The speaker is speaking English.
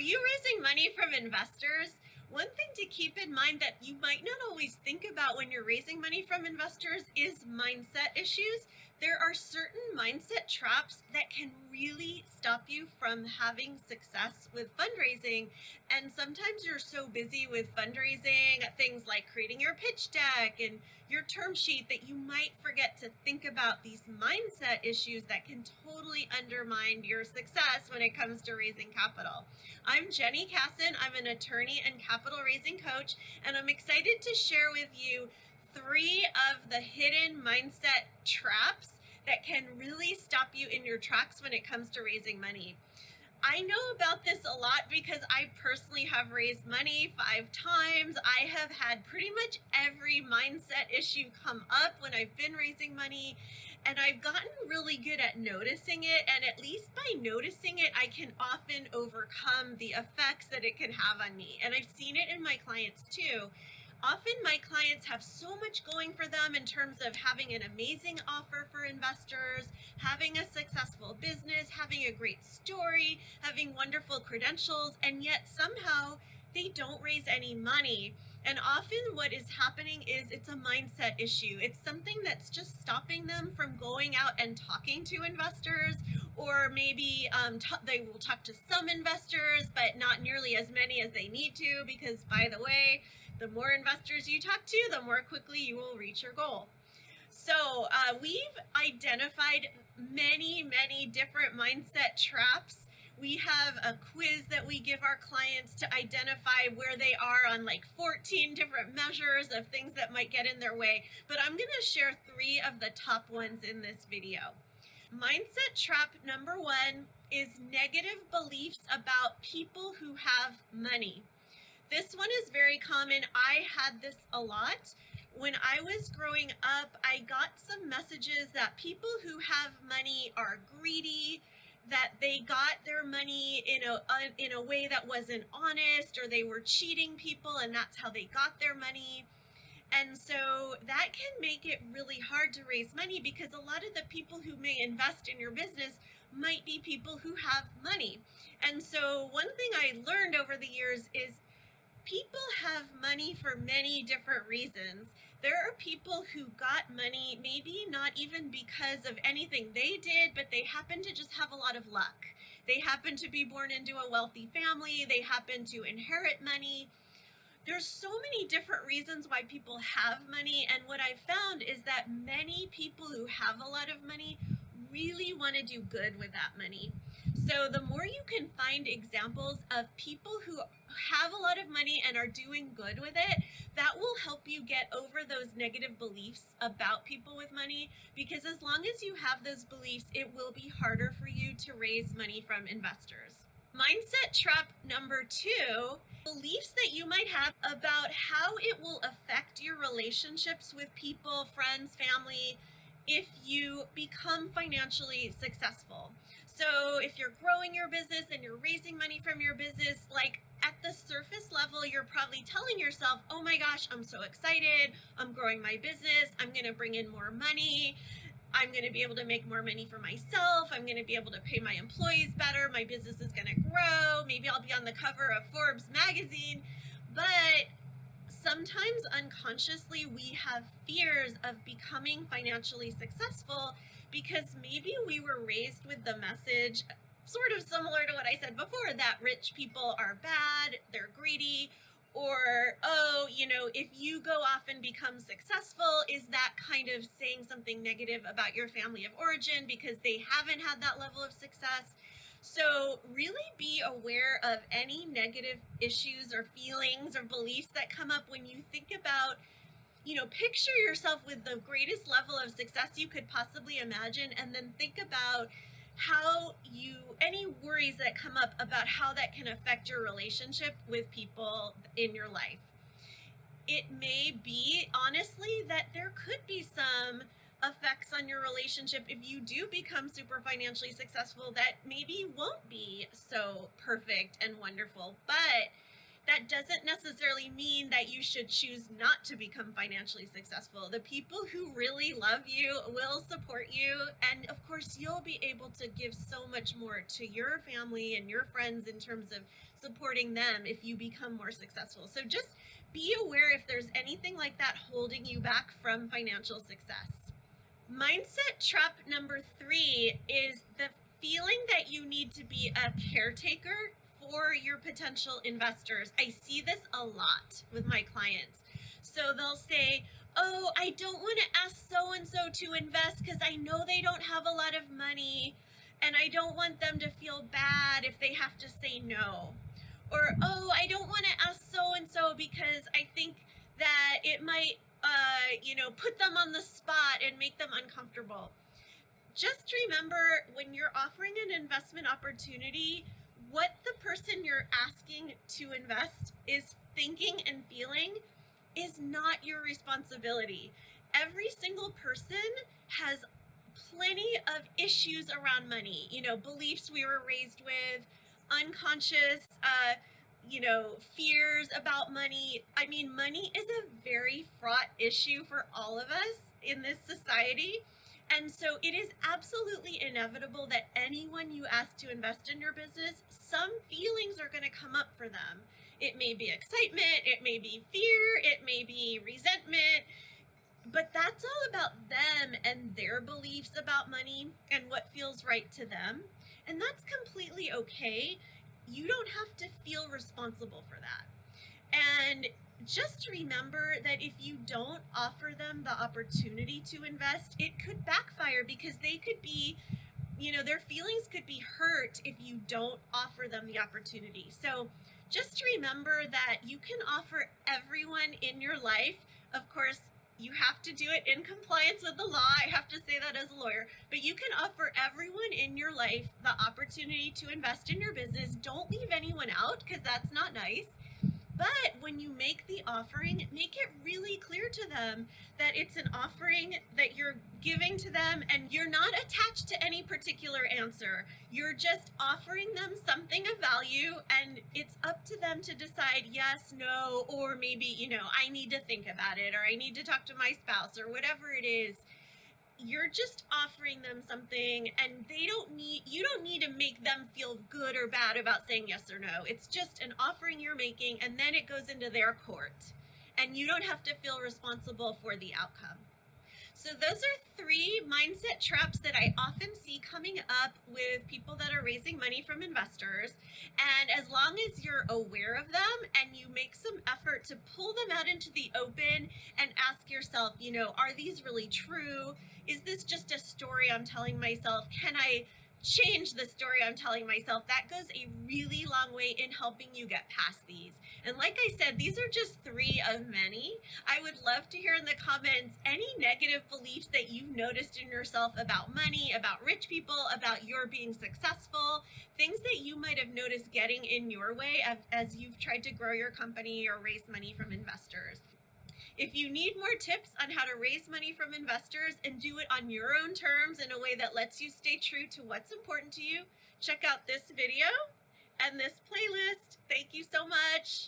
you raising money from investors? One thing to keep in mind that you might not always think about when you're raising money from investors is mindset issues. There are certain mindset traps that can really stop you from having success with fundraising. And sometimes you're so busy with fundraising, things like creating your pitch deck and your term sheet, that you might forget to think about these mindset issues that can totally undermine your success when it comes to raising capital. I'm Jenny Kassan. I'm an attorney and capital raising coach, and I'm excited to share with you 3 of the hidden mindset traps that can really stop you in your tracks when it comes to raising money. I know about this a lot because I personally have raised money 5 times. I have had pretty much every mindset issue come up when I've been raising money, and I've gotten really good at noticing it. And at least by noticing it, I can often overcome the effects that it can have on me. And I've seen it in my clients too. Often my clients have so much going for them in terms of having an amazing offer for investors, having a successful business, having a great story, having wonderful credentials, and yet somehow they don't raise any money. And often what is happening is it's a mindset issue. It's something that's just stopping them from going out and talking to investors, or maybe they will talk to some investors, but not nearly as many as they need to, because, by the way, the more investors you talk to, the more quickly you will reach your goal. So we've identified many different mindset traps. We have a quiz that we give our clients to identify where they are on like 14 different measures of things that might get in their way. But I'm going to share 3 of the top ones in this video. Mindset trap number 1 is negative beliefs about people who have money. This one is very common. I had this a lot. When I was growing up, I got some messages that people who have money are greedy, that they got their money in a way that wasn't honest, or they were cheating people and that's how they got their money. And so that can make it really hard to raise money, because a lot of the people who may invest in your business might be people who have money. And so one thing I learned over the years is people have money for many different reasons. There are people who got money maybe not even because of anything they did, but they happen to just have a lot of luck. They happen to be born into a wealthy family. They happen to inherit money. There's so many different reasons why people have money, and what I've found is that many people who have a lot of money really want to do good with that money. So the more you can find examples of people who have a lot of money and are doing good with it, that will help you get over those negative beliefs about people with money, because as long as you have those beliefs, it will be harder for you to raise money from investors. Mindset trap number 2, beliefs that you might have about how it will affect your relationships with people, friends, family, if you become financially successful. So if you're growing your business and you're raising money from your business, like at the surface level, you're probably telling yourself, oh my gosh, I'm so excited. I'm growing my business. I'm going to bring in more money. I'm going to be able to make more money for myself. I'm going to be able to pay my employees better. My business is going to grow. Maybe I'll be on the cover of Forbes magazine. But sometimes unconsciously we have fears of becoming financially successful because maybe we were raised with the message, sort of similar to what I said before, that rich people are bad, they're greedy, or, oh, if you go off and become successful, is that kind of saying something negative about your family of origin because they haven't had that level of success? So really be aware of any negative issues or feelings or beliefs that come up when you think about, picture yourself with the greatest level of success you could possibly imagine, and then think about any worries that come up about how that can affect your relationship with people in your life. It may be, honestly, that there could be some effects on your relationship if you do become super financially successful that maybe won't be so perfect and wonderful. But that doesn't necessarily mean that you should choose not to become financially successful. The people who really love you will support you. And of course, you'll be able to give so much more to your family and your friends in terms of supporting them if you become more successful. So just be aware if there's anything like that holding you back from financial success. Mindset trap number 3 is the feeling that you need to be a caretaker for your potential investors. I see this a lot with my clients. So they'll say, oh, I don't want to ask so and so to invest because I know they don't have a lot of money and I don't want them to feel bad if they have to say no. Or, oh, I don't want to ask so and so because I think that it might put them on the spot and make them uncomfortable. Just remember, when you're offering an investment opportunity, what the person you're asking to invest is thinking and feeling is not your responsibility. Every single person has plenty of issues around money, beliefs we were raised with, unconscious, fears about money. I mean, money is a very fraught issue for all of us in this society. And so it is absolutely inevitable that anyone you ask to invest in your business, some feelings are going to come up for them. It may be excitement, it may be fear, it may be resentment, but that's all about them and their beliefs about money and what feels right to them. And that's completely okay. You don't have to feel responsible for that. And just remember that if you don't offer them the opportunity to invest, it could backfire because they could be, their feelings could be hurt if you don't offer them the opportunity. So just remember that you can offer everyone in your life, of course, you have to do it in compliance with the law. I have to say that as a lawyer. But you can offer everyone in your life the opportunity to invest in your business. Don't leave anyone out because that's not nice. But when you make the offering, make it really clear to them that it's an offering that you're giving to them and you're not attached to any particular answer. You're just offering them something of value and it's up to them to decide yes, no, or maybe, I need to think about it or I need to talk to my spouse or whatever it is. You're just offering them something and you don't need to make them feel good or bad about saying yes or no. It's just an offering you're making and then it goes into their court and you don't have to feel responsible for the outcome. So those are 3 mindset traps that I often see coming up with people that are raising money from investors. And as long as you're aware of them and you make some effort to pull them out into the open and ask yourself, are these really true? Is this just a story I'm telling myself? Can I change the story I'm telling myself? That goes a really long way in helping you get past these. And like I said, these are just 3 of many. I would love to hear in the comments any negative beliefs that you've noticed in yourself about money, about rich people, about your being successful, things that you might have noticed getting in your way as you've tried to grow your company or raise money from investors. If you need more tips on how to raise money from investors and do it on your own terms in a way that lets you stay true to what's important to you, check out this video and this playlist. Thank you so much.